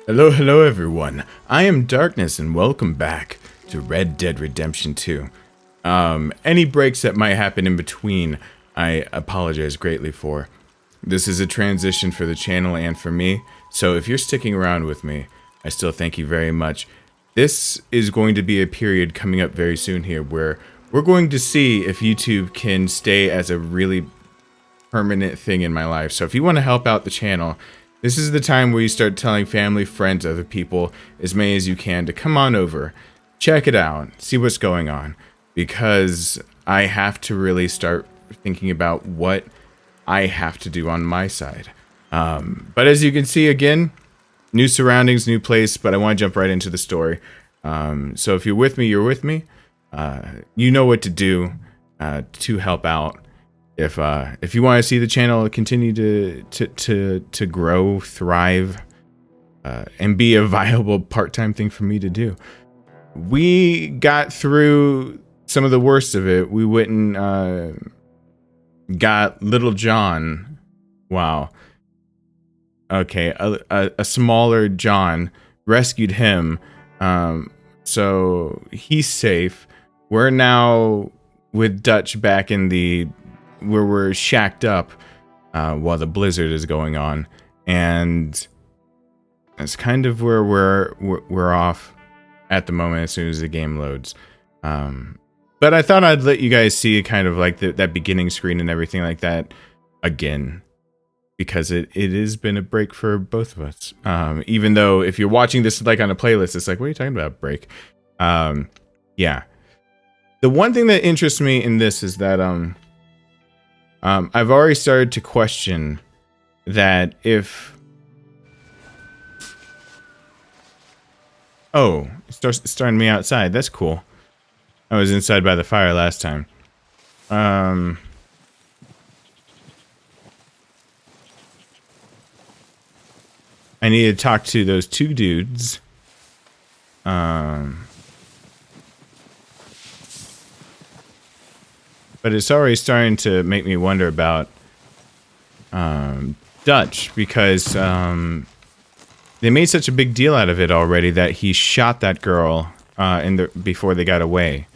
Hello everyone. I am Darkness and welcome back to Red Dead Redemption 2. Any breaks that might happen in between, I apologize greatly for. This is a transition for the channel and for me, so if you're sticking around with me, I still thank you very much. This is going to be a period coming up very soon here where we're going to see if YouTube can stay as a really permanent thing in my life. So if you want to help out the channel, this is the time where you start telling family, friends, other people, as many as you can, to come on over, check it out, see what's going on, because I have to really start thinking about what I have to do on my side. But as you can see, again, new surroundings, new place, but I want to jump right into the story. So if you're with me, you're with me. You know what to do to help out. If you want to see the channel continue to grow, thrive, and be a viable part-time thing for me to do. We got through some of the worst of it. We went and got Little John. Wow. Okay, a smaller John, rescued him. So he's safe. We're now with Dutch back in the where we're shacked up while the blizzard is going on, and that's kind of where we're off at the moment as soon as the game loads. But I thought I'd let you guys see kind of like that beginning screen and everything like that again, because it has been a break for both of us. Even though if you're watching this like on a playlist, it's like, what are you talking about, break? Yeah. The one thing that interests me in this is that I've already started to question that if... Oh, it's starting me outside. That's cool. I was inside by the fire last time. I need to talk to those two dudes. But it's already starting to make me wonder about Dutch, because they made such a big deal out of it already that he shot that girl before they got away.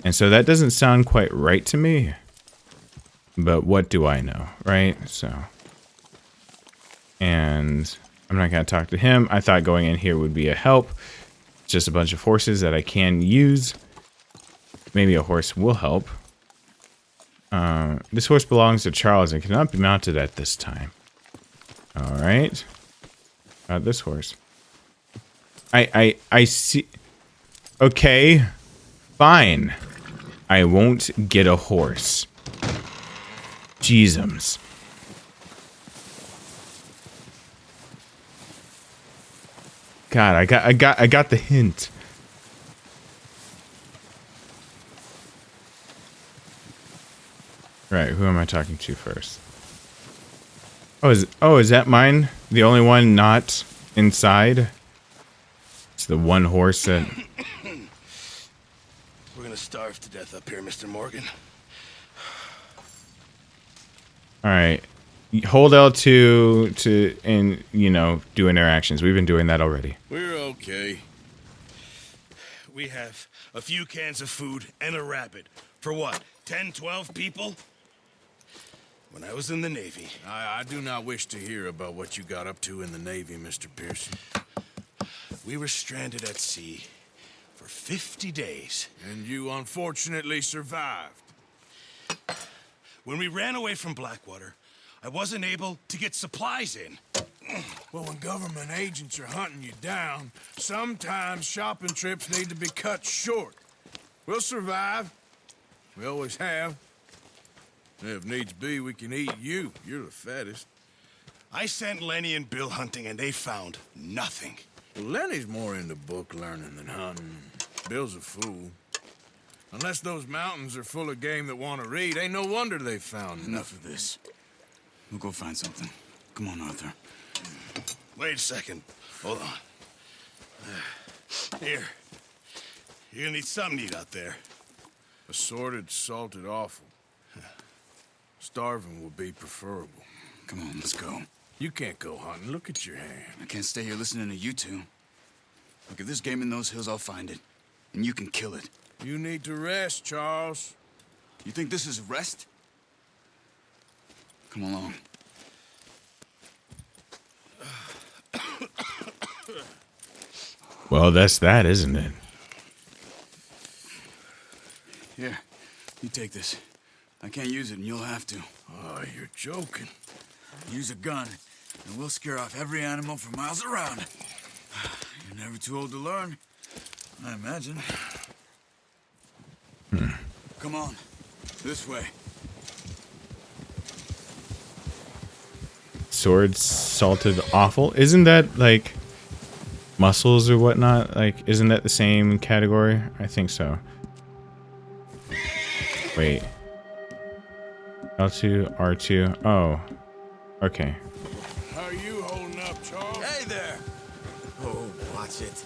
And so that doesn't sound quite right to me. But what do I know, right? So, and I'm not going to talk to him. I thought going in here would be a help. It's just a bunch of horses that I can use. Maybe a horse will help. This horse belongs to Charles and cannot be mounted at this time. Alright. This horse. I see. Okay. Fine. I won't get a horse. Jeezums. God, I got the hint. Right, who am I talking to first? Oh, is that mine? The only one not inside? It's the one horse that... We're gonna starve to death up here, Mr. Morgan. Alright. Hold L2 to, and, you know, do interactions. We've been doing that already. We're okay. We have a few cans of food and a rabbit. For what, 10, 12 people? When I was in the Navy... I do not wish to hear about what you got up to in the Navy, Mr. Pearson. We were stranded at sea for 50 days. And you unfortunately survived. When we ran away from Blackwater, I wasn't able to get supplies in. Well, when government agents are hunting you down, sometimes shopping trips need to be cut short. We'll survive. We always have. If needs be, we can eat you. You're the fattest. I sent Lenny and Bill hunting, and they found nothing. Well, Lenny's more into book learning than hunting. Bill's a fool. Unless those mountains are full of game that want to read, ain't no wonder they found Enough of this. We'll go find something. Come on, Arthur. Wait a second. Hold on. Here. You're gonna need something to eat out there. Assorted, salted offal. Starving would be preferable. Come on, let's go. You can't go hunting. Look at your hand. I can't stay here listening to you two. Look, if there's game in those hills, I'll find it. And you can kill it. You need to rest, Charles. You think this is rest? Come along. Well, that's that, isn't it? Here, you take this. I can't use it, and you'll have to. Oh, you're joking. Use a gun, and we'll scare off every animal for miles around. You're never too old to learn, I imagine. Come on, this way. Sword salted offal. Isn't that like muscles or whatnot? Like, isn't that the same category? I think so. Wait. L2, R2. Oh. Okay. How are you holding up, Charles? Hey there! Oh, watch it.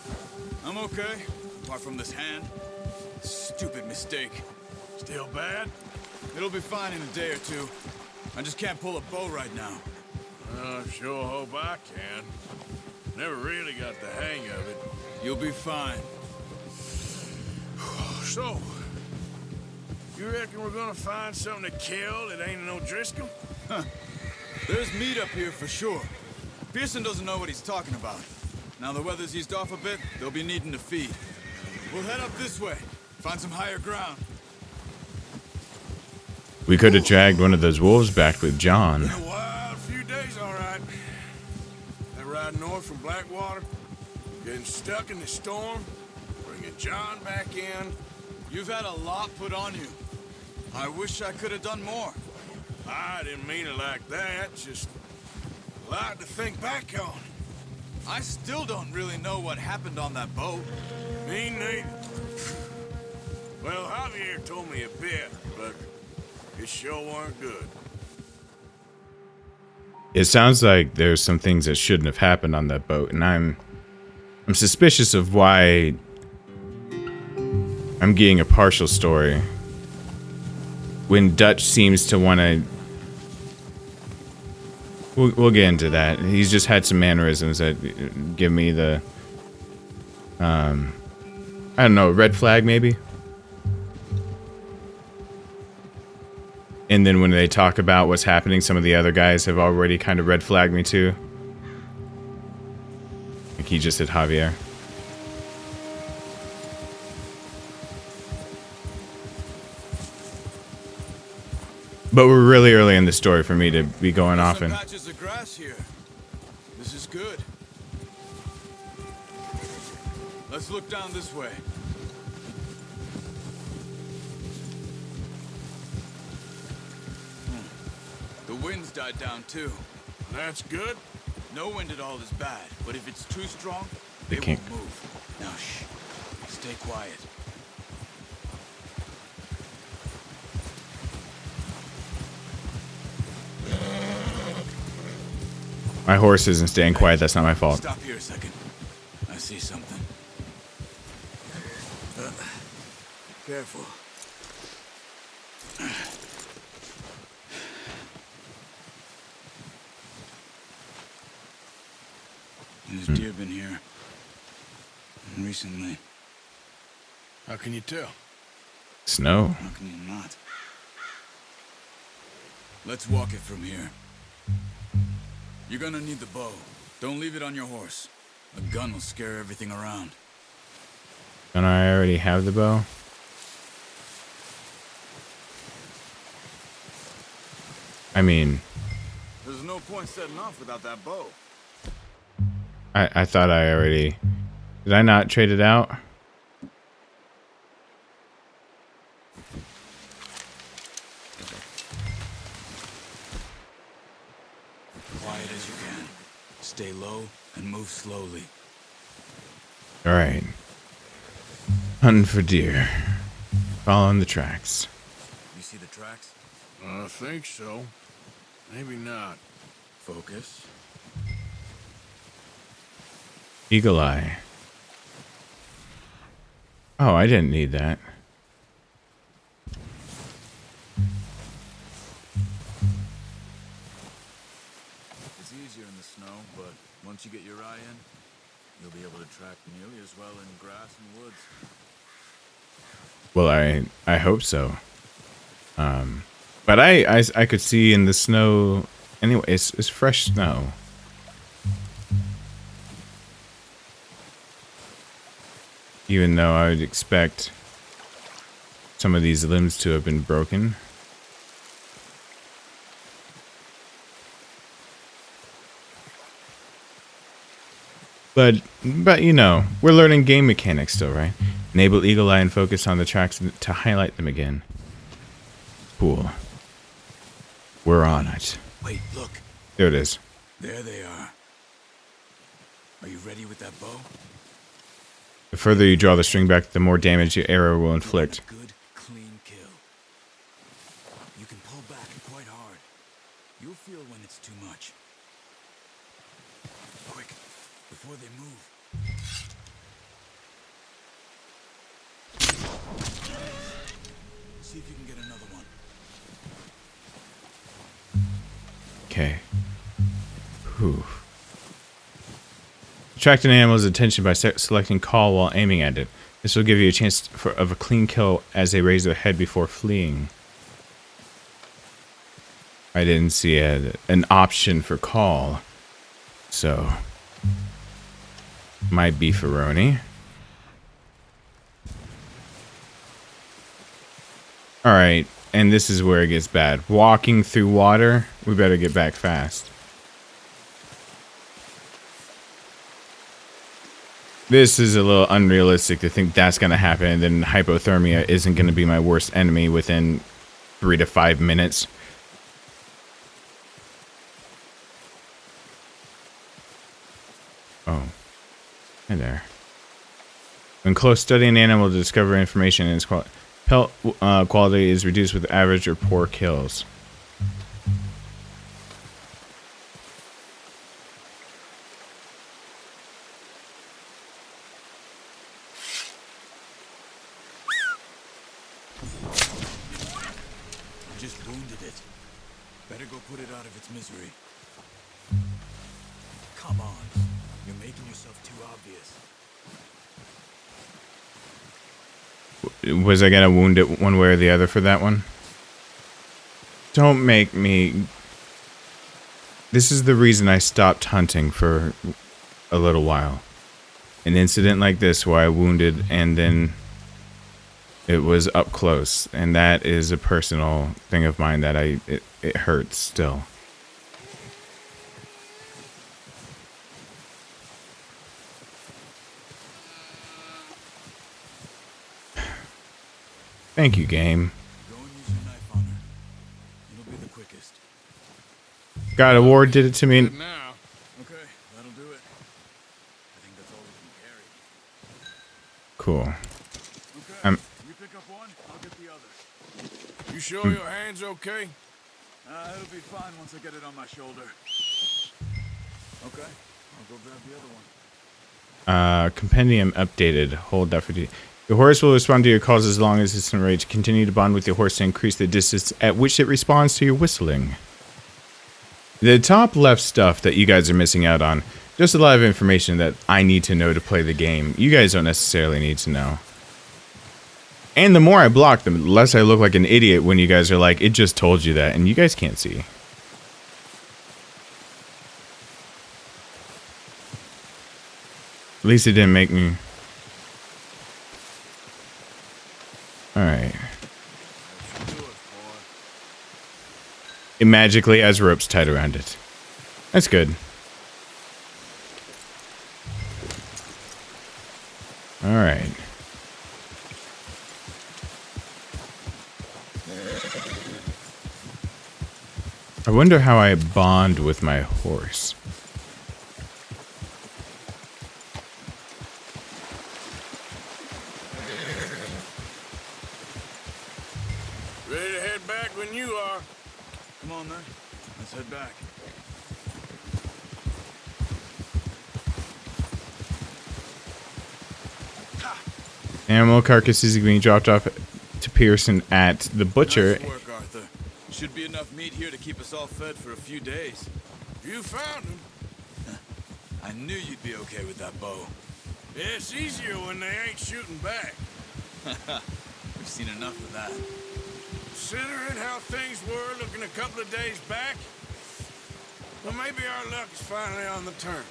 I'm okay, apart from this hand. Stupid mistake. Still bad? It'll be fine in a day or two. I just can't pull a bow right now. I sure hope I can. Never really got the hang of it. You'll be fine. So, you reckon we're gonna find something to kill that ain't no Driscoll? There's meat up here for sure. Pearson doesn't know what he's talking about. Now the weather's eased off a bit, they'll be needing to feed. We'll head up this way, find some higher ground. We could have dragged one of those wolves back with John. Been a wild few days, all right. That ride north from Blackwater, getting stuck in the storm, bringing John back in. You've had a lot put on you. I wish I could have done more. I didn't mean it like that, just a lot to think back on. I still don't really know what happened on that boat. Me neither. Well, Javier told me a bit, but it sure weren't good. It sounds like there's some things that shouldn't have happened on that boat, and I'm suspicious of why I'm getting a partial story when Dutch seems to want to. We'll get into that. He's just had some mannerisms that give me the I don't know, red flag maybe. And then when they talk about what's happening, some of the other guys have already kind of red flagged me too. Like he just hit Javier. But we're really early in the story for me to be going off Some and patches of grass here. This is good. Let's look down this way. The wind's died down too. That's good. No wind at all is bad, but if it's too strong, They they can't- won't move. Now shh. Stay quiet. my horse isn't staying quiet. That's not my fault. Stop here a second. I see something. Careful. There's deer been here recently. How can you tell? Snow. How can you not? Let's walk it from here. You're gonna need the bow. Don't leave it on your horse. A gun will scare everything around. Don't I already have the bow? I mean, There's no point setting off without that bow. I thought I already... Did I not trade it out? Quiet as you can. Stay low and move slowly. Alright. Hunting for deer. Following the tracks. You see the tracks? I think so. Maybe not. Focus. Eagle eye. Oh, I didn't need that. It's easier once you get your eye in, you'll be able to track nearly as well in grass and woods. Well, I hope so. But I could see in the snow. Anyway, it's fresh snow. Even though I would expect some of these limbs to have been broken. But you know, we're learning game mechanics still, right? Enable eagle eye and focus on the tracks to highlight them again. Cool. We're on it. Wait, look. There it is. There they are. Are you ready with that bow? The further you draw the string back, the more damage your arrow will inflict. Good, clean kill. You can pull back quite hard. You'll feel when it's too much. Quick, before they move. See if you can get another one. Okay. Whew. Attract an animal's attention by selecting call while aiming at it. This will give you a chance of a clean kill as they raise their head before fleeing. I didn't see an option for call. So. Might be Ferroni. Alright, and this is where it gets bad. Walking through water, we better get back fast. This is a little unrealistic to think that's going to happen, and then hypothermia isn't going to be my worst enemy within 3 to 5 minutes. Oh. Hey there. When close, study an animal to discover information in its pelt quality is reduced with average or poor kills. Just wounded it. Better go put it out of its misery. Come on. You're making yourself too obvious. Was I gonna wound it one way or the other for that one? Don't make me... This is the reason I stopped hunting for a little while. An incident like this where I wounded and then it was up close. And that is a personal thing of mine that it hurts still. Thank you, game. Go and use your knife on her. It'll be the quickest. God of War did it to me. Now, Okay, that'll do it. I think that's all we can carry. Cool. Okay, you pick up one, I'll get the other. you sure your hand's okay? It'll be fine once I get it on my shoulder. Okay, I'll go grab the other one. Compendium updated. Hold that for D. Your horse will respond to your calls as long as it's enraged. Continue to bond with your horse to increase the distance at which it responds to your whistling. The top left stuff that you guys are missing out on, just a lot of information that I need to know to play the game. You guys don't necessarily need to know. And the more I block, the less I look like an idiot when you guys are like, it just told you that, and you guys can't see. At least it didn't make me... Alright. It magically has ropes tied around it. That's good. Alright. I wonder how I bond with my horse. Ready to head back when you are. Come on then, let's head back. Animal carcasses are being dropped off to Pearson at the butcher. Nice work, Arthur. Should be enough meat here to keep us all fed for a few days. You found him. I knew you'd be okay with that bow. Yeah, it's easier when they ain't shooting back. We've seen enough of that. Considering how things were looking a couple of days back, well, maybe our luck is finally on the turn.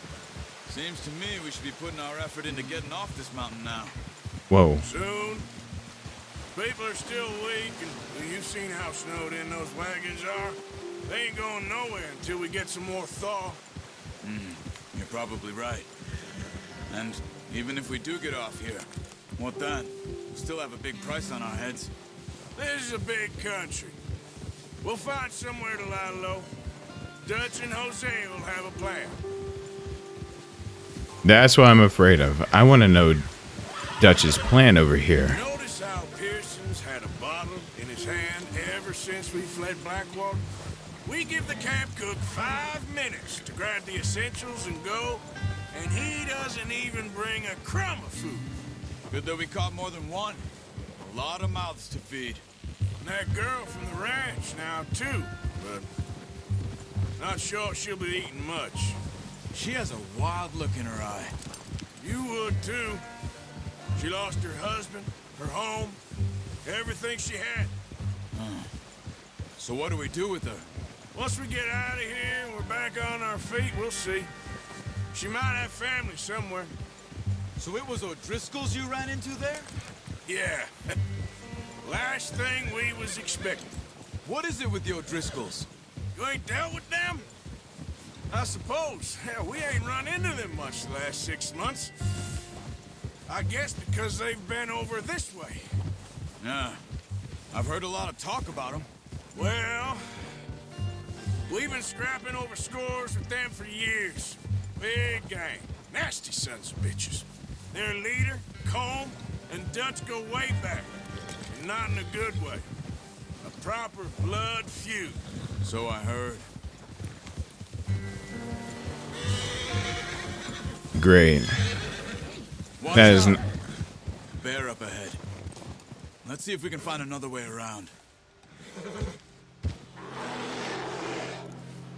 Seems to me we should be putting our effort into getting off this mountain now. Whoa. Soon. People are still weak, and you've seen how snowed in those wagons are. They ain't going nowhere until we get some more thaw. You're probably right. And even if we do get off here, what then? We'll still have a big price on our heads. This is a big country. We'll find somewhere to lie low. Dutch and Jose will have a plan. That's what I'm afraid of. I want to know Dutch's plan over here. Notice how Pearson's had a bottle in his hand ever since we fled Blackwater? We give the camp cook 5 minutes to grab the essentials and go, and he doesn't even bring a crumb of food. Good that we caught more than one. A lot of mouths to feed. And that girl from the ranch now, too, but not sure she'll be eating much. She has a wild look in her eye. You would, too. She lost her husband, her home, everything she had. So what do we do with her? Once we get out of here and we're back on our feet, we'll see. She might have family somewhere. So it was O'Driscoll's you ran into there? Yeah. Last thing we was expecting. What is it with the O'Driscolls? You ain't dealt with them? I suppose. Hell, we ain't run into them much the last 6 months. I guess because they've been over this way. Yeah. I've heard a lot of talk about them. Well, we've been scrapping over scores with them for years. Big gang. Nasty sons of bitches. Their leader, Colm, and Dutch go way back. And not in a good way. A proper blood feud. So I heard. Great. Watch That is out. Bear up ahead. Let's see if we can find another way around.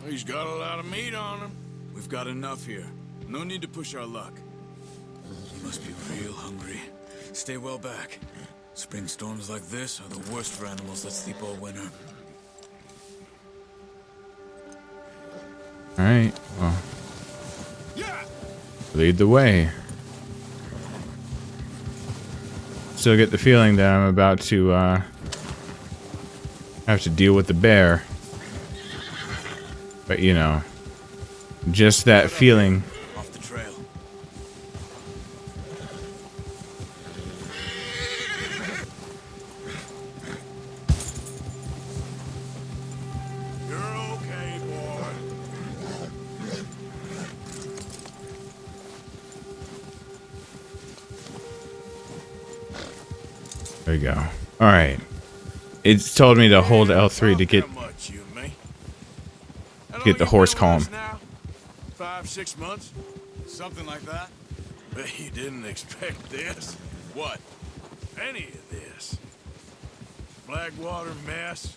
He's got a lot of meat on him. We've got enough here. No need to push our luck. You must be real hungry. Stay well back. Spring storms like this are the worst for animals that sleep all winter. All right. Well, Yeah! lead the way. Still get the feeling that I'm about to have to deal with the bear. But you know, just that feeling. Off the trail. You're okay, boy. There you go. All right. It's told me to hold L3 to get. How much, you and me? How long Get the you horse been with us calm. now? 5, 6 months? Something like that? Bet you didn't expect this. What? Any of this. Blackwater mess.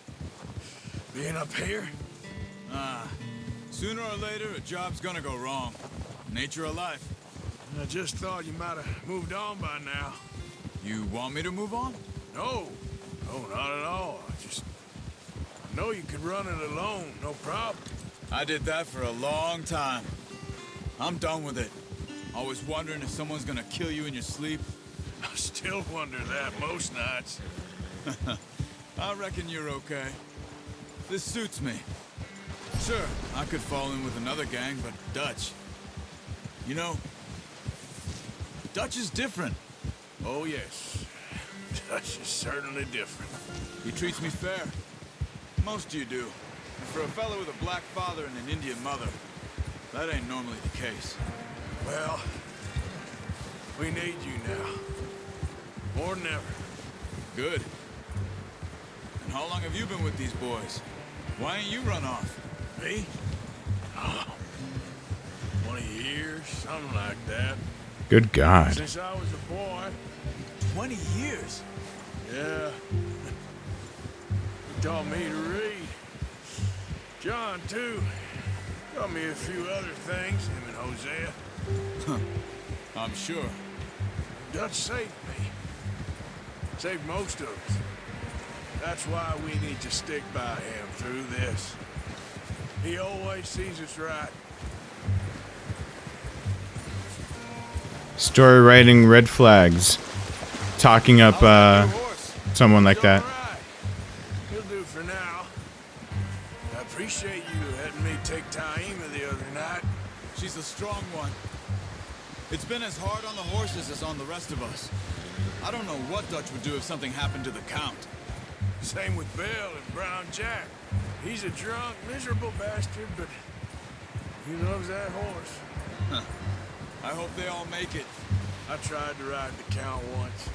Being up here. Sooner or later, a job's gonna go wrong. Nature of life. I just thought you might have moved on by now. You want me to move on? No. No, not at all. I know you could run it alone, no problem. I did that for a long time. I'm done with it. Always wondering if someone's gonna kill you in your sleep. I still wonder that most nights. I reckon you're okay. This suits me. Sure, I could fall in with another gang, but Dutch. You know, Dutch is different. Oh, yes. Dutch is certainly different. He treats me fair. Most you do. And for a fellow with a black father and an Indian mother, that ain't normally the case. Well, we need you now. More than ever. Good. And how long have you been with these boys? Why ain't you run off? Me? Oh, 20 years, something like that. Good God. Since I was a boy. 20 years? Yeah. He taught me to read. John, too. Taught me a few other things, him and Hosea. I'm sure. Dutch saved me. Saved most of us. That's why we need to stick by him through this. He always sees us right. Story writing red flags. Talking up someone like that. All right. He'll do for now. I appreciate you letting me take Taima the other night. She's a strong one. It's been as hard on the horses as on the rest of us. I don't know what Dutch would do if something happened to the Count. Same with Bill and Brown Jack. He's a drunk, miserable bastard, but he loves that horse. Huh. I hope they all make it. I tried to ride the Count once.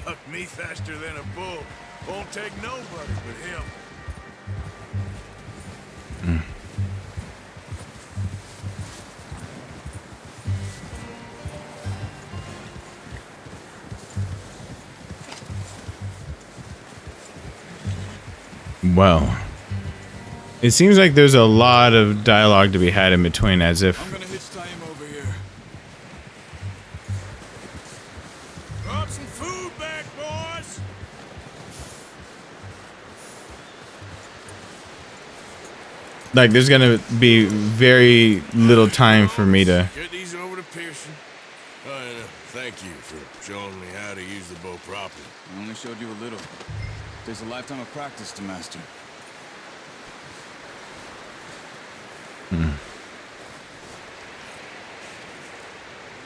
Bucked me faster than a bull. Won't take nobody but him. Well, it seems like there's a lot of dialogue to be had in between, as if I'm gonna hitch Taima over here. Brought some food back, boys. like there's gonna be very little time for me to. Get these over to Pearson. Thank you for showing me how to use the bow properly. I only showed you a little. There's a lifetime of practice to master.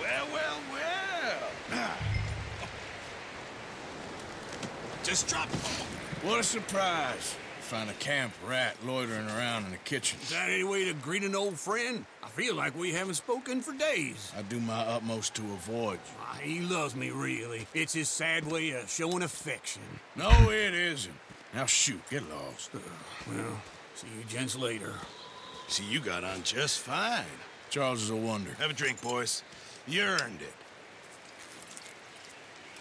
Well. Just drop it. What a surprise. Find a camp rat loitering around in the kitchen. Is that any way to greet an old friend? I feel like we haven't spoken for days. I do my utmost to avoid you. He loves me, really. It's his sad way of showing affection. No, it isn't. Now shoot, get lost. Well, see you gents later. See, you got on just fine. Charles is a wonder. Have a drink, boys. You earned it.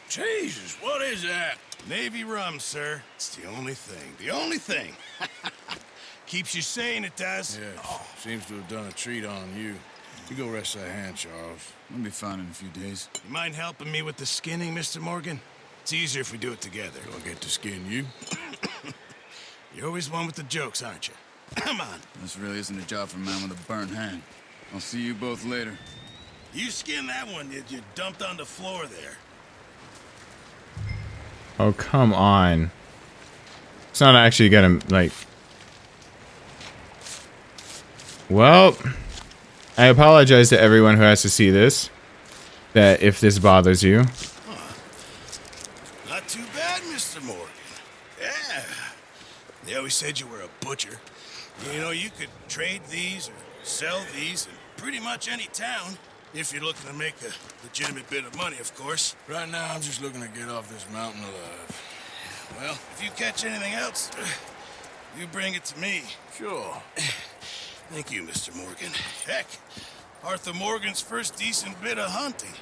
Jesus, what is that? Navy rum, sir. It's the only thing. The only thing. Keeps you sane, it does. Yes, seems to have done a treat on you. You go rest that hand, Charles. I'll be fine in a few days. You mind helping me with the skinning, Mr. Morgan? It's easier if we do it together. Do I get to skin you? You're always one with the jokes, aren't you? Come on. This really isn't a job for a man with a burnt hand. I'll see you both later. You skin that one you dumped on the floor there. Oh, come on. It's not actually gonna, like... Well, I apologize to everyone who has to see this. That if this bothers you. Not too bad, Mr. Morgan. Yeah. They always said you were a butcher. You know, you could trade these or sell these in pretty much any town. If you're looking to make a legitimate bit of money, of course. Right now, I'm just looking to get off this mountain alive. Well, if you catch anything else, you bring it to me. Sure. Thank you, Mr. Morgan. Heck, Arthur Morgan's first decent bit of hunting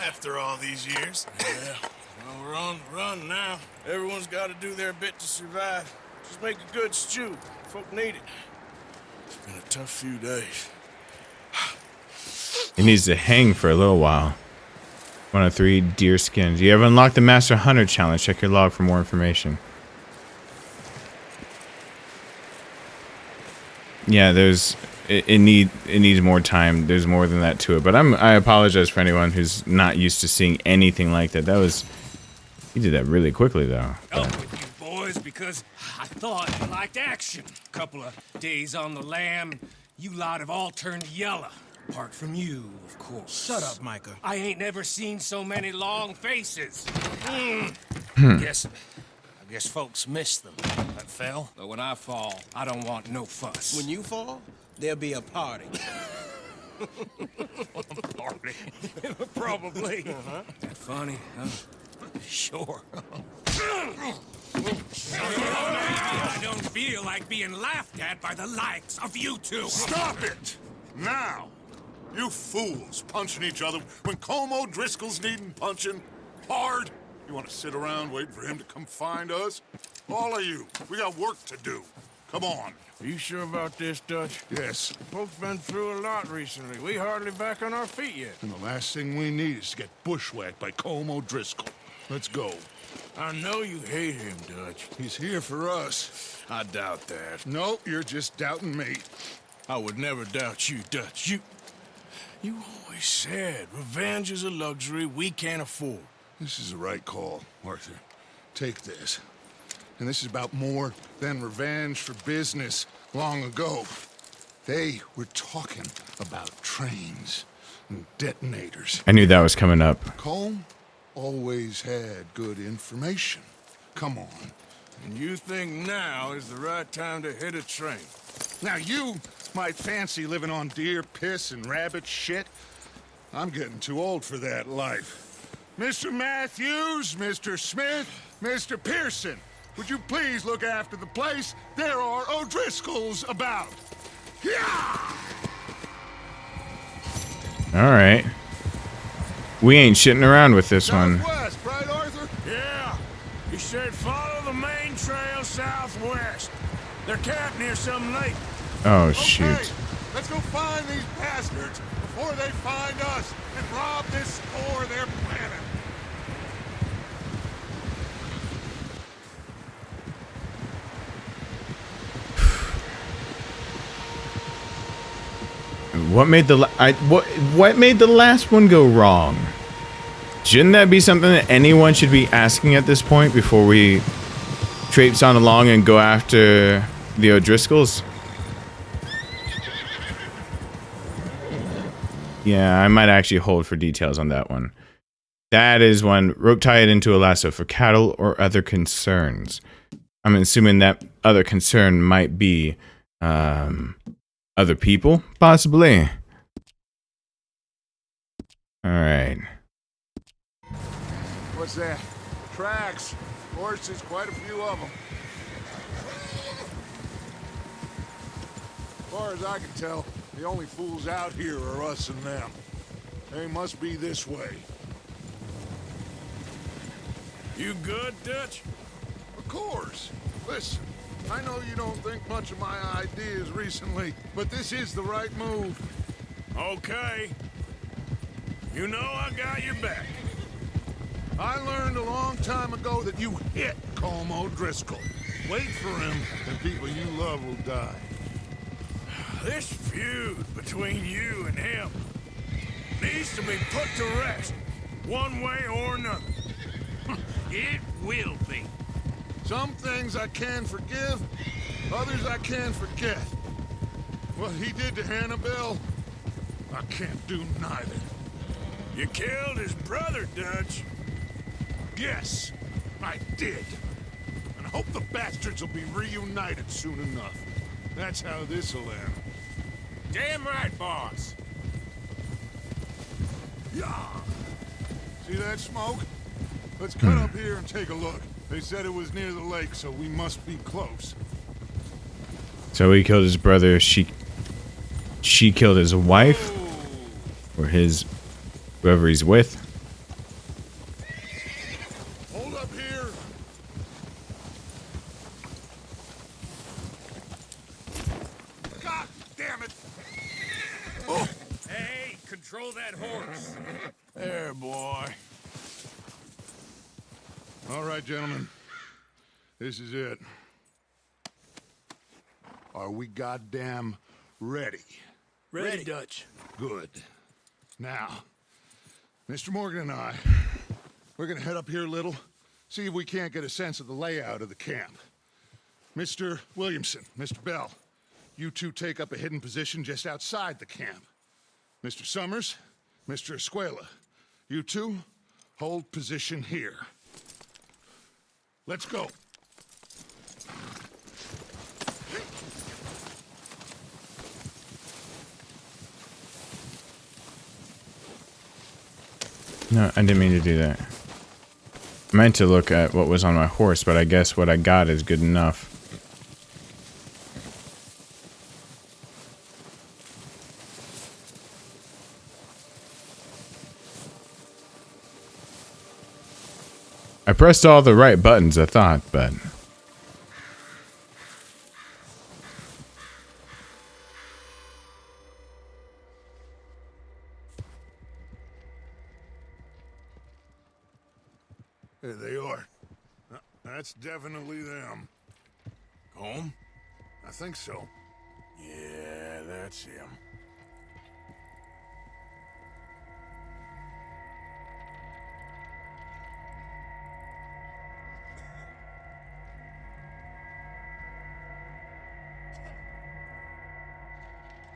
after all these years. Yeah, well, we're on the run now. Everyone's got to do their bit to survive. Just make a good stew. Folk need it. It's been a tough few days. It needs to hang for a little while. 1 of 3 deer skins. You have unlocked the Master Hunter challenge. Check your log for more information. Yeah, there's it needs more time. There's more than that to it. But I apologize for anyone who's not used to seeing anything like that. He did that really quickly though. Up with you boys because I thought you liked action. Couple of days on the lam, you lot have all turned yellow. Apart from you, of course. Shut up, Micah. I ain't never seen so many long faces. Guess folks miss them. That fell. But when I fall, I don't want no fuss. When you fall, there'll be a party. Party. Probably. That funny, huh? Sure. I don't feel like being laughed at by the likes of you two. Stop it! Now! You fools punching each other when Como Driscoll's needing punching hard. You want to sit around waiting for him to come find us? All of you, we got work to do. Come on. Are you sure about this, Dutch? Yes. Folks been through a lot recently. We hardly back on our feet yet. And the last thing we need is to get bushwhacked by Colm O'Driscoll. Let's go. I know you hate him, Dutch. He's here for us. I doubt that. No, you're just doubting me. I would never doubt you, Dutch. You always said revenge is a luxury we can't afford. This is the right call, Arthur. Take this. And this is about more than revenge for business long ago. They were talking about trains and detonators. I knew that was coming up. Colm always had good information. Come on. And you think now is the right time to hit a train? Now you might fancy living on deer piss and rabbit shit. I'm getting too old for that life. Mr. Matthews, Mr. Smith, Mr. Pearson, would you please look after the place? There are O'Driscolls about. Yeah! All right. We ain't shitting around with this one. Southwest, right, Arthur? Yeah. He said follow the main trail southwest. They're camped near some lake. Oh, Okay, shoot. let's go find these bastards before they find us and rob this store they're planning. What made the what made the last one go wrong? Shouldn't that be something that anyone should be asking at this point before we traipse on along and go after the O'Driscolls? Yeah, I might actually hold for details on that one. That is one. Rope tie it into a lasso for cattle or other concerns. I'm assuming that other concern might be other people, possibly. All right. What's that? Tracks. Horses, quite a few of them. As far as I can tell, the only fools out here are us and them. They must be this way. You good, Dutch? Of course. Listen, I know you don't think much of my ideas recently, but this is the right move. Okay. You know I got your back. I learned a long time ago that you hit Colm O'Driscoll. Wait for him, and people you love will die. This feud between you and him needs to be put to rest, one way or another. It will be. Some things I can forgive, others I can forget. What he did to Hannibal, I can't do neither. You killed his brother, Dutch. Yes, I did. And I hope the bastards will be reunited soon enough. That's how this'll end. Damn right, boss. Yeah. See that smoke? Let's cut up here and take a look. They said it was near the lake, so we must be close. So he killed his brother. She killed his wife, or his whoever he's with. Hold up here. God damn it! Oh, Hey, control that horse. There, boy. all right, gentlemen. This is it. Are we goddamn ready? Ready, Dutch. Good. Now, Mr. Morgan and I, we're gonna head up here a little, see if we can't get a sense of the layout of the camp. Mr. Williamson, Mr. Bell, you two take up a hidden position just outside the camp. Mr. Summers, Mr. Escuela, you two hold position here. Let's go. No, I didn't mean to do that. I meant to look at what was on my horse, but I guess what I got is good enough. I pressed all the right buttons, I thought, but... There they are. That's definitely them. Home? I think so. Yeah, that's him.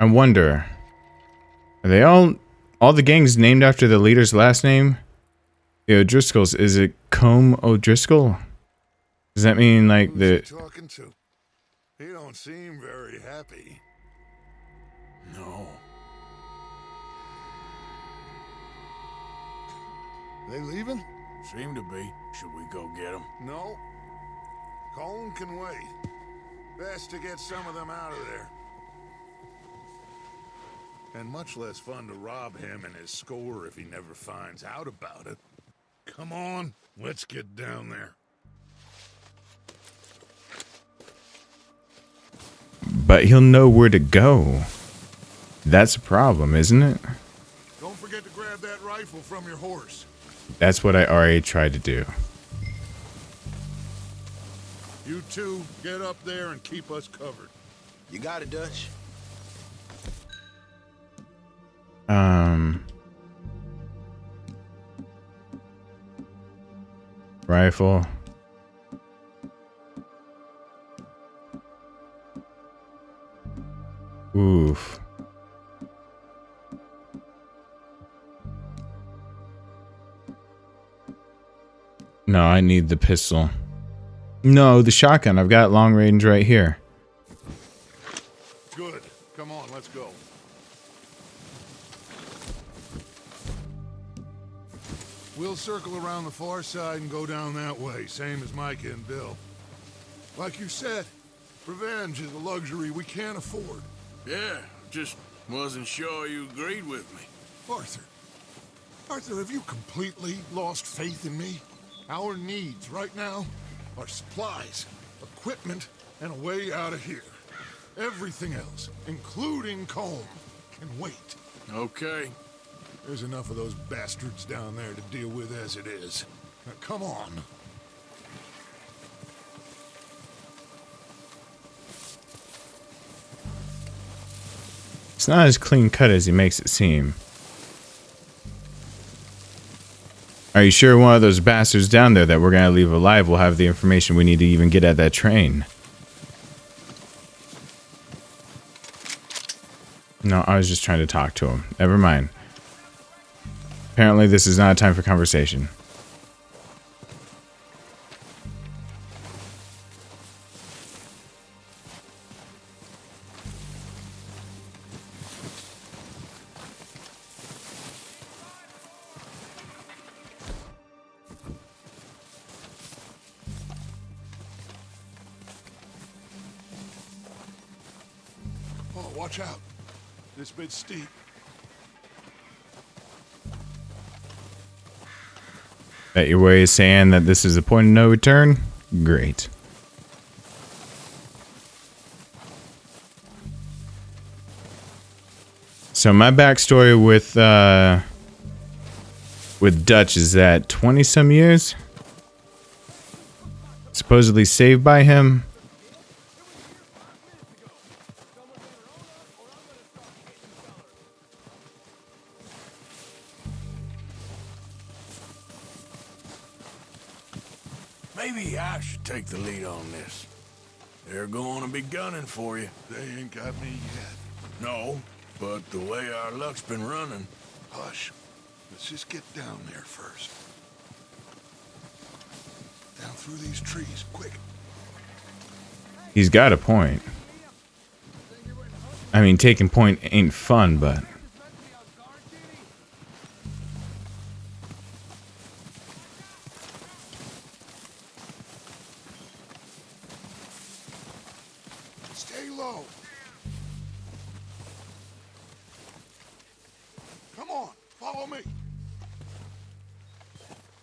I wonder, are they all the gangs named after the leader's last name? The O'Driscolls, is it Combe O'Driscoll? Does that mean like Who's the... he talking to? He don't seem very happy. No. They leaving? Seem to be. Should we go get him? No. Colin can wait. Best to get some of them out of there. And much less fun to rob him and his score if he never finds out about it. Come on, let's get down there. But he'll know where to go. That's a problem, isn't it? Don't forget to grab that rifle from your horse. That's what I already tried to do. You two, get up there and keep us covered. You got it, Dutch. Rifle. Oof. No, I need the pistol. No, the shotgun. I've got long range right here. Good. Come on, let's go. We'll circle around the far side and go down that way, same as Micah and Bill. Like you said, revenge is a luxury we can't afford. Yeah, just wasn't sure you agreed with me. Arthur. Arthur, have you completely lost faith in me? Our needs right now are supplies, equipment, and a way out of here. Everything else, including Colm, can wait. Okay. There's enough of those bastards down there to deal with as it is. Now, come on. It's not as clean cut as he makes it seem. Are you sure one of those bastards down there that we're gonna leave alive will have the information we need to even get at that train? No, I was just trying to talk to him. Never mind. Apparently this is not a time for conversation. Oh, watch out. This bit's steep. That your way is saying that this is a point of no return? Great. So my backstory with Dutch is that 20-some years, supposedly saved by him. Maybe I should take the lead on this. They're going to be gunning for you. They ain't got me yet. No, but the way our luck's been running. Hush. Let's just get down there first. Down through these trees, quick. He's got a point. I mean, taking point ain't fun, but... Stay low. Come on, follow me.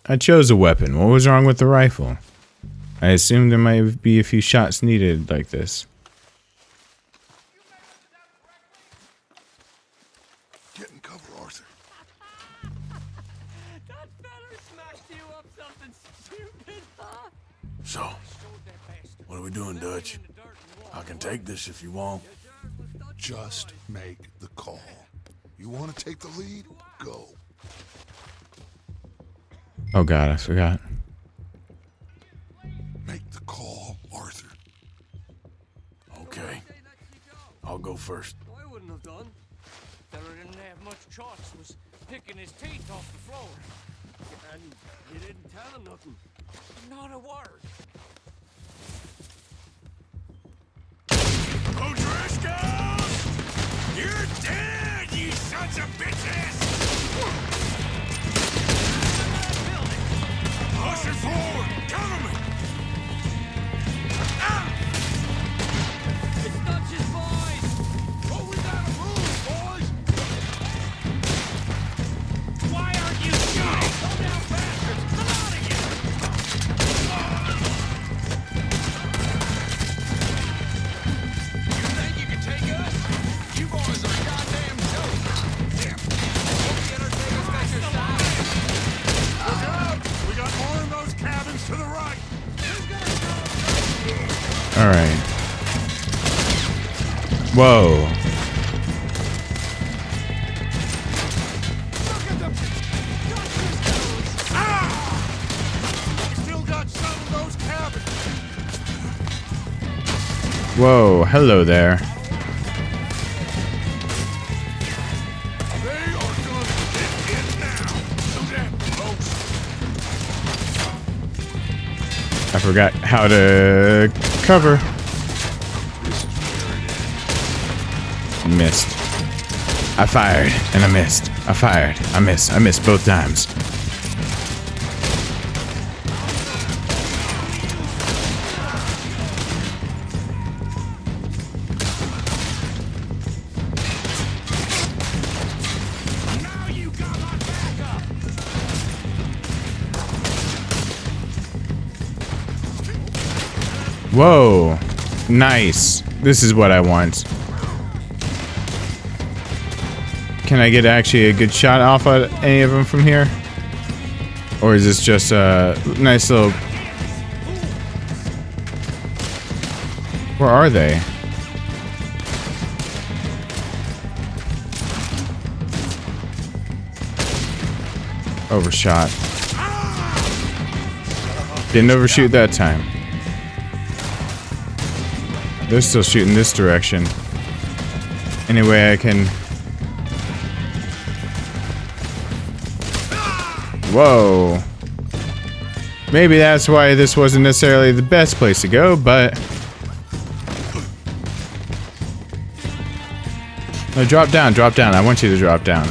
I chose a weapon. What was wrong with the rifle? I assumed there might be a few shots needed like this. Get in cover, Arthur. That feller smacked you upside So, what are we doing, Dutch? I can take this if you want. Just make the call. You want to take the lead? Go. Oh God, I forgot. Make the call, Arthur. Okay. I'll go first. I wouldn't have done. Feller didn't have much choice. Was picking his teeth off the floor. And you didn't tell him nothing. Not a word. O'Driscoll! You're dead, you sons of bitches! Push it forward! Cover me! Ah! It's Dutch's boys! Oh, we gotta move, boys! Why aren't you shooting? Come down, bastards! Come out of here! You think you can take us? You boys are goddamn joke. Damn. Hope the Undertaker's got your side. Look out! We got more in those cabins to the right. All right. Whoa. Still got some of those cabins. Whoa. Hello there. They are gonna get in now. So damn close. I forgot how to cover. Missed. I fired and I missed. I fired. I missed. I missed both times. Now you got my backup! Whoa. Nice. This is what I want. Can I get actually a good shot off of any of them from here? Or is this just a nice little... Where are they? Overshot. Didn't overshoot that time. They're still shooting this direction. Anyway, I can... Whoa. Maybe that's why this wasn't necessarily the best place to go, but... No, drop down, drop down. I want you to drop down.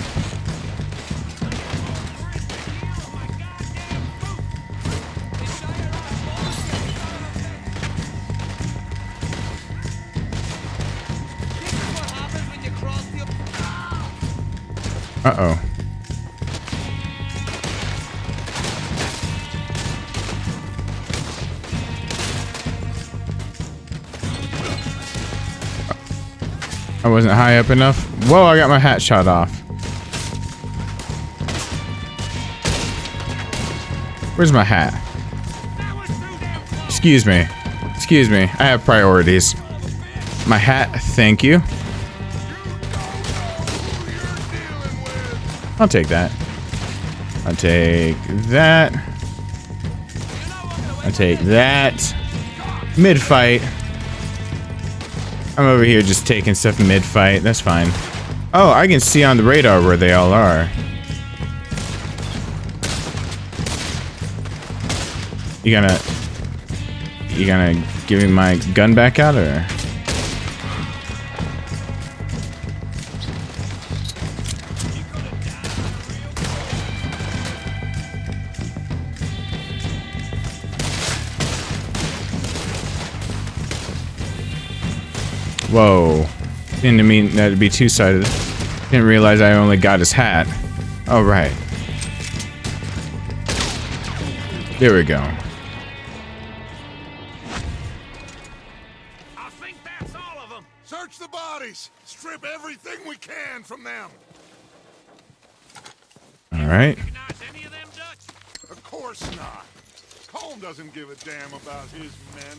Uh-oh. I wasn't high up enough. Whoa, I got my hat shot off. Where's my hat? Excuse me. Excuse me. I have priorities. My hat, thank you. I'll take that. I'll take that. I'll take that. Mid-fight. I'm over here just taking stuff mid-fight. That's fine. Oh, I can see on the radar where they all are. You gonna give me my gun back out, or? Whoa. Didn't mean that to be two-sided. Didn't realize I only got his hat. Oh, right. There we go. I think that's all of them! Search the bodies. Strip everything we can from them. All right. Recognize any of them, Dutch? Of course not. doesn't give a damn about his men.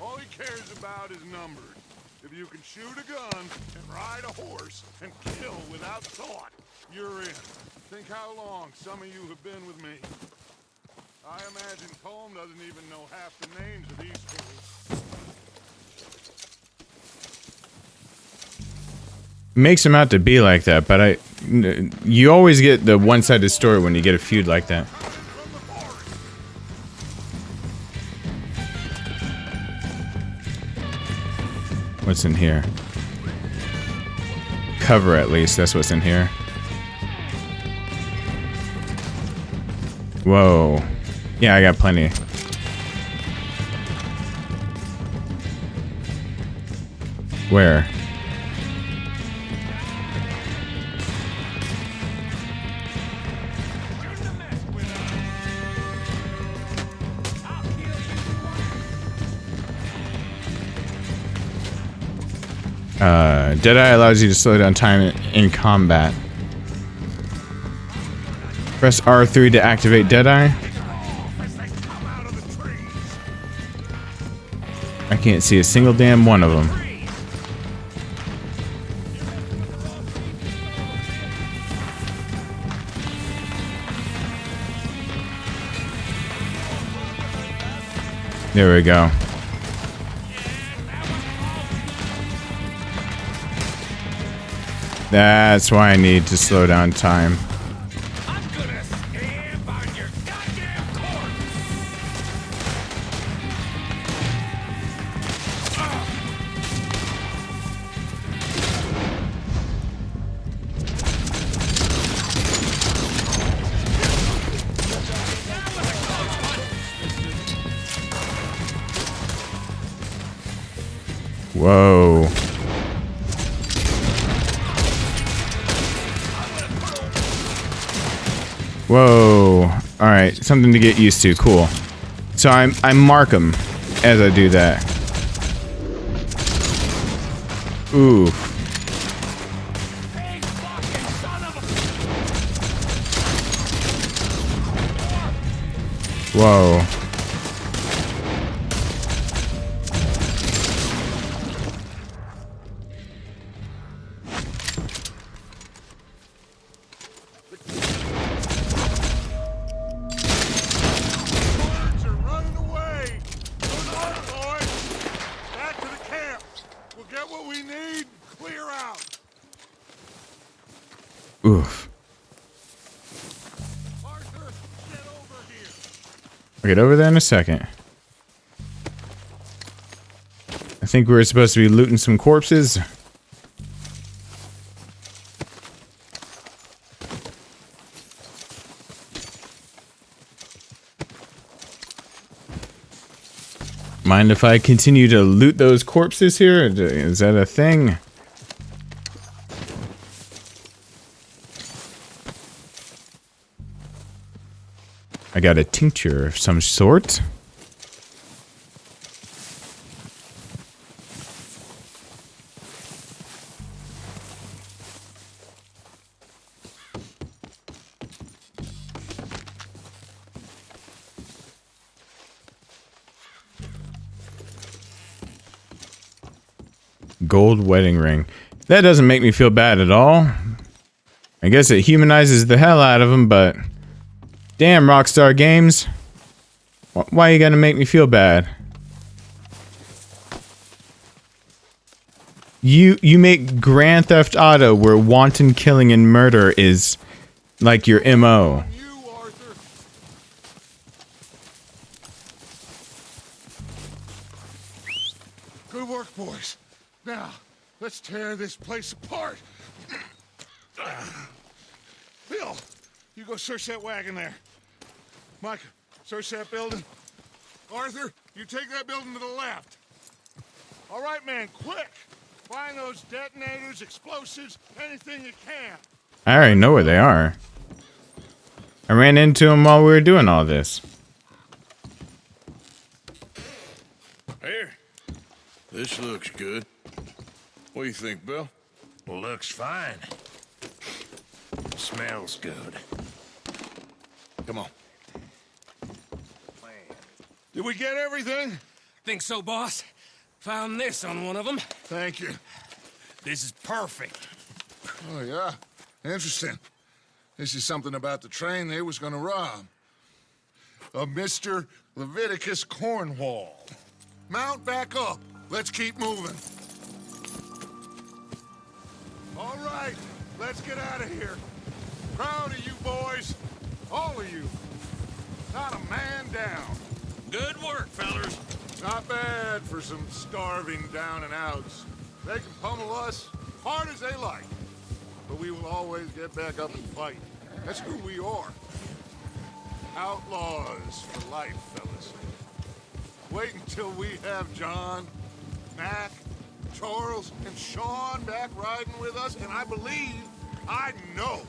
All he cares about is numbers. If you can shoot a gun and ride a horse and kill without thought, you're in. Think how long some of you have been with me. I imagine Colm doesn't even know half the names of these fools. Makes him out to be like that, but you always get the one-sided story when you get a feud like that. What's in here? Cover, at least. That's what's in here. Whoa. Yeah, I got plenty. Where? Deadeye allows you to slow down time in combat. Press R3 to activate Deadeye. I can't see a single damn one of them. There we go. That's why I need to slow down time. I'm gonna stamp on your goddamn corpse! Whoa. Whoa. Alright, something to get used to. Cool. So I mark them as I do that. Ooh. Whoa. Birds are running away. Good luck, boys. Back to the camp. We'll get what we need. Clear out. Oof. Arthur, get over here. I'll get over there in a second. I think we're supposed to be looting some corpses. Mind if I continue to loot those corpses here? Is that a thing? I got a tincture of some sort. Gold wedding ring. That doesn't make me feel bad at all. I guess it humanizes the hell out of them, but damn, Rockstar Games. Why you gotta make me feel bad? You make Grand Theft Auto where wanton killing and murder is like your MO. You, Arthur. Good work, boys. Now, let's tear this place apart. Bill, you go search that wagon there. Mike, search that building. Arthur, you take that building to the left. All right, man, quick. Find those detonators, explosives, anything you can. I already know where they are. I ran into them while we were doing all this. Here. This looks good. What do you think, Bill? Looks fine. Smells good. Come on. Did we get everything? Think so, boss? Found this on one of them. Thank you. This is perfect. Oh, yeah? Interesting. This is something about the train they was gonna rob. A Mr. Leviticus Cornwall. Mount back up. Let's keep moving. All right, let's get out of here. Proud of you boys. All of you. Not a man down. Good work, fellers. Not bad for some starving down and outs. They can pummel us hard as they like. But we will always get back up and fight. That's who we are. Outlaws for life, fellas. Wait until we have John, Mac, Charles, and Sean back riding with us, and I know,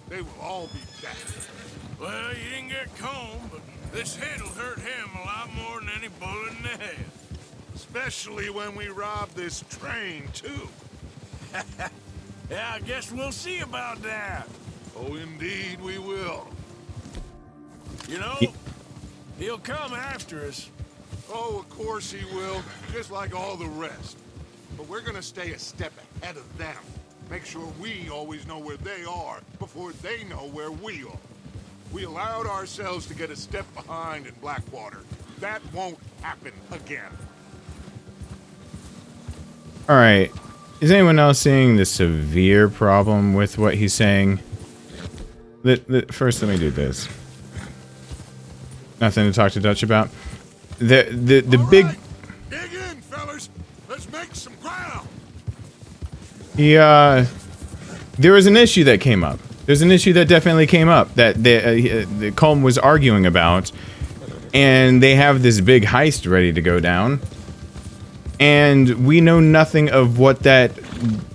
they will all be back. Well, you didn't get Combe, but this hit'll hurt him a lot more than any bullet in the head. Especially when we rob this train, too. Yeah, I guess we'll see about that. Oh, indeed we will. You know, he'll come after us. Oh, of course he will, just like all the rest. But we're gonna stay a step ahead of them. Make sure we always know where they are before they know where we are. We allowed ourselves to get a step behind in Blackwater. That won't happen again. All right. Is anyone else seeing the severe problem with what he's saying? First, let me do this. Nothing to talk to Dutch about. The All big. right. Dig in, fellas. Let's make some ground. There was an issue that came up. There's an issue that definitely came up that the Colm was arguing about, and they have this big heist ready to go down, and we know nothing of what that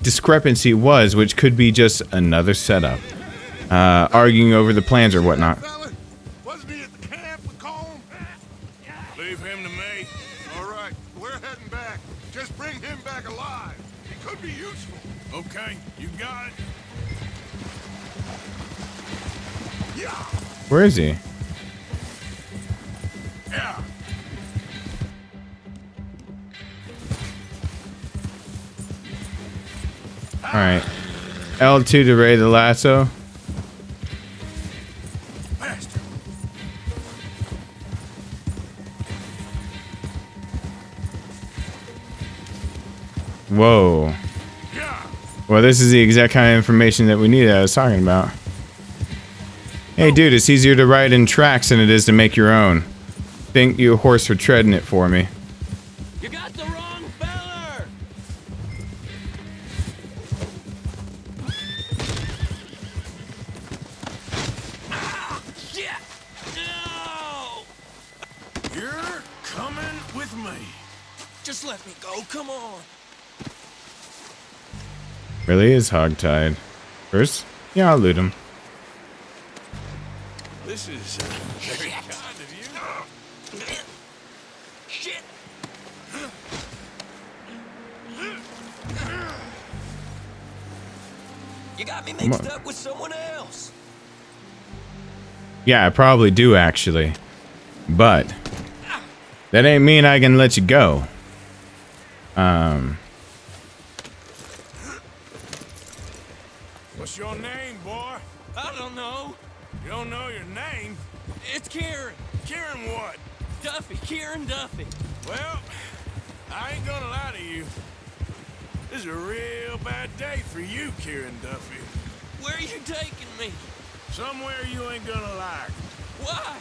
discrepancy was, which could be just another setup, arguing over the plans or whatnot. Fella, wasn't he at the camp with Colm? Leave him to me. All right, we're heading back. Just bring him back alive. He could be useful. Okay, you got it. Yeah. Where is he? Yeah. All right, L2 to raid the lasso. Faster. Whoa. Yeah. Well, this is the exact kind of information that we needed. I was talking about. Hey, dude, it's easier to ride in tracks than it is to make your own. Thank you, horse, for treading it for me. You got the wrong feller! Ah, shit! No! You're coming with me. Just let me go, come on. Really is hogtied. First, yeah, I'll loot him. This is very kind of you. Shit! You got me mixed up with someone else. Yeah, I probably do, actually. But that ain't mean I can let you go. What's your name, boy? I don't know. You don't know your name? It's Kieran. Kieran what? Duffy. Kieran Duffy. Well, I ain't gonna lie to you. This is a real bad day for you, Kieran Duffy. Where are you taking me? Somewhere you ain't gonna like. Why?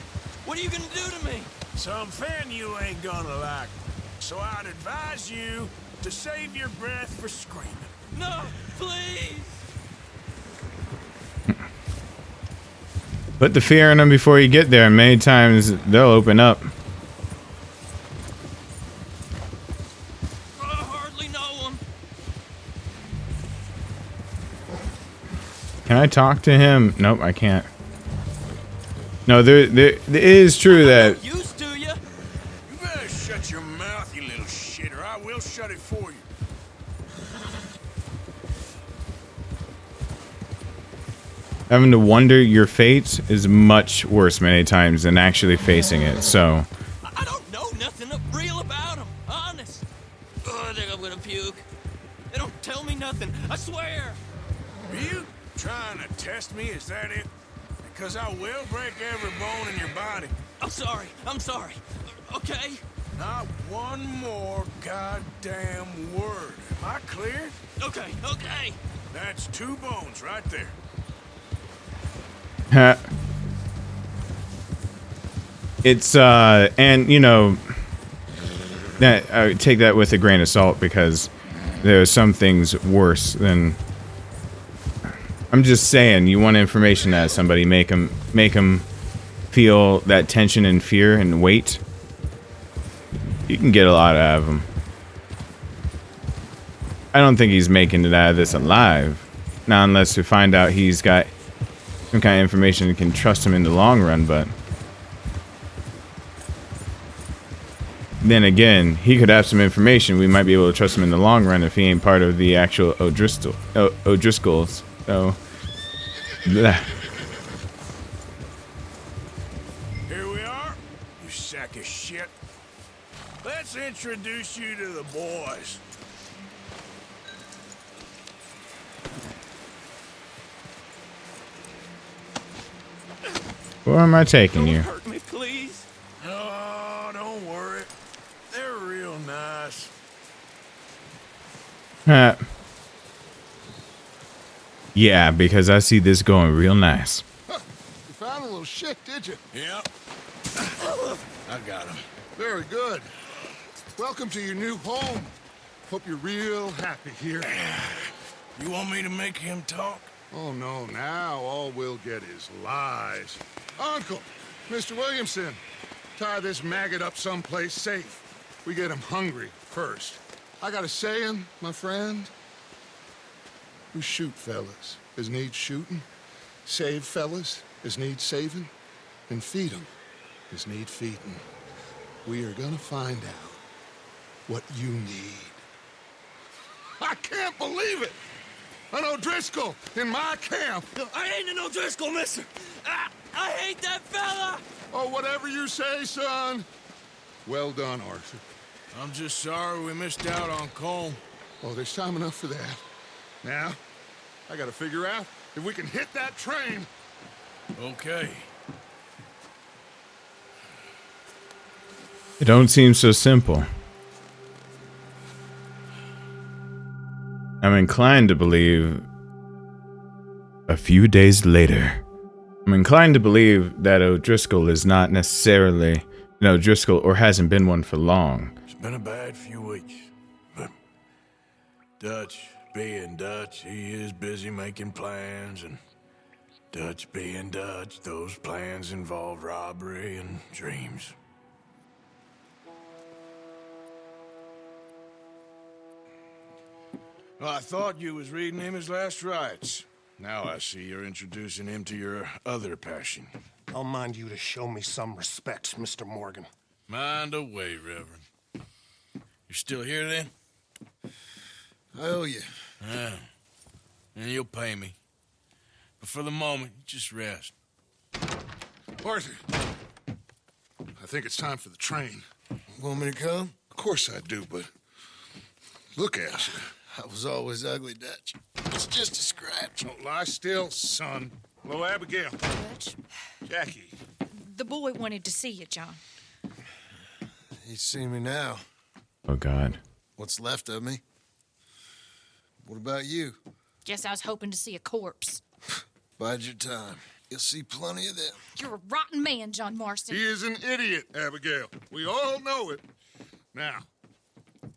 What are you gonna do to me? Something you ain't gonna like. So I'd advise you to save your breath for screaming. No, please. Put the fear in them before you get there, and many times they'll open up. I hardly know him. Can I talk to him? Nope, I can't. No, it is true that... Used to you. You better shut your mouth, you little shit, or I will shut it for you. Having to wonder your fate is much worse many times than actually facing it, so nothing. I swear. Are you trying to test me? Is that it? Because I will break every bone in your body. I'm sorry. I'm sorry. Okay? Not one more goddamn word. Am I clear? Okay, okay. That's 2 bones right there. It's and you know, that I would take that with a grain of salt because there are some things worse than. I'm just saying, you want information out of somebody, make them feel that tension and fear and weight. You can get a lot out of him. I don't think he's making it out of this alive. Not unless we find out he's got some kind of information that can trust him in the long run, but then again, he could have some information. We might be able to trust him in the long run if he ain't part of the actual O'Driscolls. So, bleh. Here we are, you sack of shit. Let's introduce you to the boys. Where am I taking you? Hurt me, please. Oh, don't worry. They're real nice. Yeah, because I see this going real nice. You found a little shit, did you? Yep. I got him. Very good. Welcome to your new home. Hope you're real happy here. You want me to make him talk? Oh, no, now all we'll get is lies. Uncle, Mr. Williamson, tie this maggot up someplace safe. We get him hungry first. I got a saying, my friend. We shoot fellas as need shooting, save fellas as need saving, and feed them as need feeding. We are gonna find out what you need. I can't believe it! An O'Driscoll in my camp! I ain't an O'Driscoll, mister. I hate that fella. Oh, whatever you say, son. Well done, Arthur. I'm just sorry we missed out on Cole. Oh, there's time enough for that. Now, I gotta figure out if we can hit that train. Okay. It don't seem so simple. I'm inclined to believe a few days later. I'm inclined to believe that O'Driscoll is not necessarily an O'Driscoll or hasn't been one for long. It's been a bad few weeks, but Dutch being Dutch, he is busy making plans, and Dutch being Dutch, those plans involve robbery and dreams. Well, I thought you was reading him his last rites. Now I see you're introducing him to your other passion. I'll mind you to show me some respect, Mr. Morgan. Mind away, Reverend. You still here, then? I owe you. Yeah. And you'll pay me. But for the moment, just rest. Arthur, I think it's time for the train. Want me to come? Of course I do, but look at you. I was always ugly, Dutch. It's just a scratch. Don't lie still, son. Hello, Abigail. Dutch, Jackie. the boy wanted to see you, John. He's seen me now. Oh, God. What's left of me? What about you? Guess I was hoping to see a corpse. Bide your time. You'll see plenty of them. You're a rotten man, John Marston. He is an idiot, Abigail. We all know it. Now,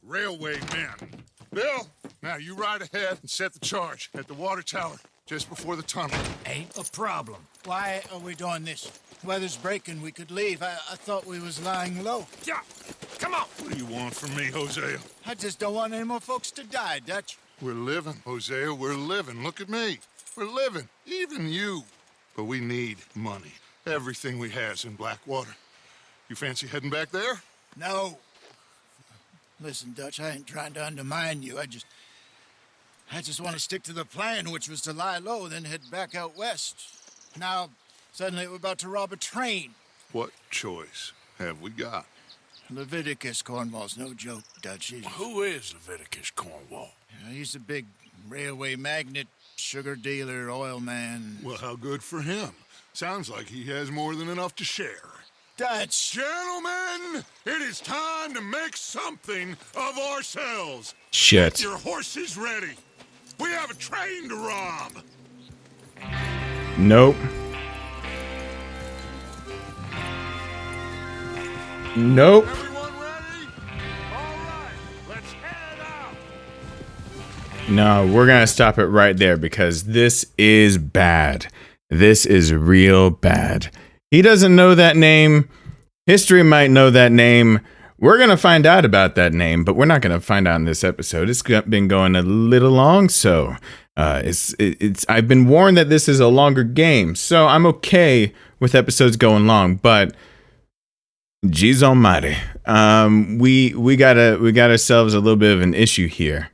railway men. Bill, now you ride ahead and set the charge at the water tower just before the tunnel. Ain't a problem. Why are we doing this? Weather's breaking. We could leave. I thought we was lying low. Yeah, come on. What do you want from me, Hosea? I just don't want any more folks to die, Dutch. We're living, Hosea. We're living. Look at me. We're living. Even you. But we need money. Everything we has in Blackwater. You fancy heading back there? No. Listen, Dutch, I ain't trying to undermine you. I just want to stick to the plan, which was to lie low, then head back out west. Now, suddenly we're about to rob a train. What choice have we got? Leviticus Cornwall's no joke, Dutch. Who is Leviticus Cornwall? He's a big railway magnate, sugar dealer, oil man. Well, how good for him. Sounds like he has more than enough to share. Dutch! Gentlemen, it is time to make something of ourselves. Shit. Get your horses ready. We have a train to rob. Nope. Nope. Everyone ready? All right, let's head out. No, we're gonna stop it right there because this is bad. This is real bad. He doesn't know that name. History might know that name. We're gonna find out about that name, but we're not gonna find out in this episode. It's been going a little long, so I've been warned that this is a longer game, so I'm okay with episodes going long. But geez almighty, we got ourselves a little bit of an issue here.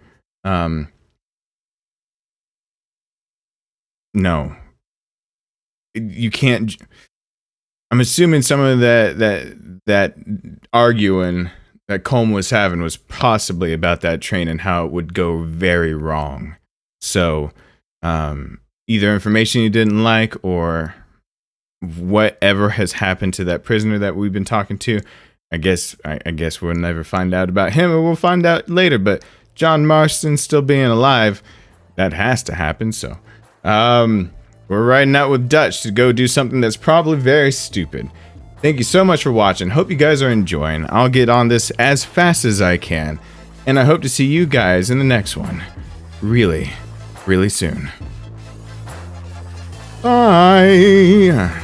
No, you can't. I'm assuming some of that arguing that Colm was having was possibly about that train and how it would go very wrong. So, either information you didn't like or whatever has happened to that prisoner that we've been talking to. I guess we'll never find out about him, or we'll find out later. But John Marston still being alive, that has to happen. So, we're riding out with Dutch to go do something that's probably very stupid. Thank you so much for watching. Hope you guys are enjoying. I'll get on this as fast as I can. And I hope to see you guys in the next one. Really, really soon. Bye.